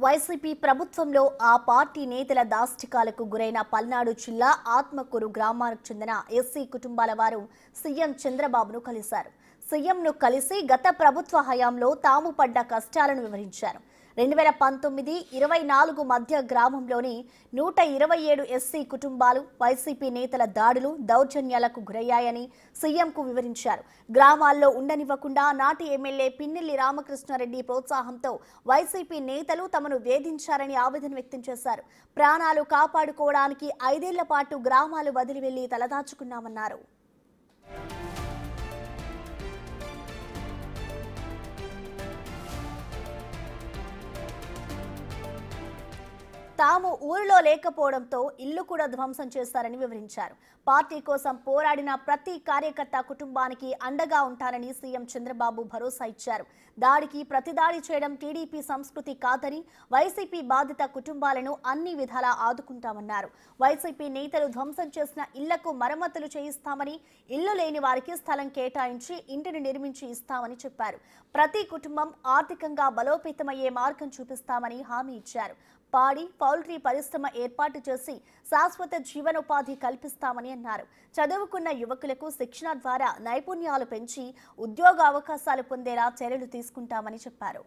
YCP ప్రభుత్వంలో ఆ party నేతల దాష్టికాలకు గురైన పల్నాడు జిల్లా ఆత్మకూరు గ్రామానికి చెందిన ఎస్సీ కుటుంబాల వారు సీఎం చంద్రబాబును కలిశారు. సీఎంను కలిసి గత ప్రభుత్వ హయాంలో తాము పడ్డ కష్టాలను వివరించారు. 2019-24 మధ్య గ్రామంలోని 127 ఎస్సీ కుటుంబాలు వైసీపీ నేతల దాడులు, దౌర్జన్యాలకు గురయ్యాయని సీఎంకు వివరించారు. గ్రామాల్లో ఉండనివ్వకుండా నాటి ఎమ్మెల్యే పిన్నెల్లి రామకృష్ణారెడ్డి ప్రోత్సాహంతో వైసీపీ నేతలు తమను వేధించారని ఆవేదన వ్యక్తం చేశారు. ప్రాణాలు కాపాడుకోవడానికి 5 ఏళ్ల పాటు గ్రామాలు వదిలి వెళ్లి తలదాచుకున్నామన్నారు. తాము ఊరిలో లేకపోవడంతో ఇల్లు కూడా ధ్వంసం చేశారని వివరించారు. పార్టీ కోసం పోరాడిన ప్రతి కార్యకర్త కుటుంబానికి అండగా ఉంటారని సీఎం చంద్రబాబు భరోసా ఇచ్చారు. దాడికి ప్రతిదాడి చేయడం టీడీపీ సంస్కృతి కాదని, వైసీపీ బాధిత కుటుంబాలను అన్ని విధాలా ఆదుకుంటామన్నారు. వైసీపీ నేతలు ధ్వంసం చేసిన ఇళ్లకు మరమ్మతులు చేయిస్తామని, ఇల్లు లేని వారికి స్థలం కేటాయించి ఇంటిని నిర్మించి ఇస్తామని చెప్పారు. ప్రతి కుటుంబం ఆర్థికంగా బలోపేతమయ్యే మార్గం చూపిస్తామని హామీ ఇచ్చారు. పాడి, పౌల్ట్రీ పరిశ్రమ ఏర్పాటు చేసి శాశ్వత జీవనోపాధి కల్పిస్తామని అన్నారు. చదువుకున్న యువకులకు శిక్షణ ద్వారా నైపుణ్యాలు పెంచి ఉద్యోగ అవకాశాలు పొందేలా చర్యలు తీసుకుంటామని చెప్పారు.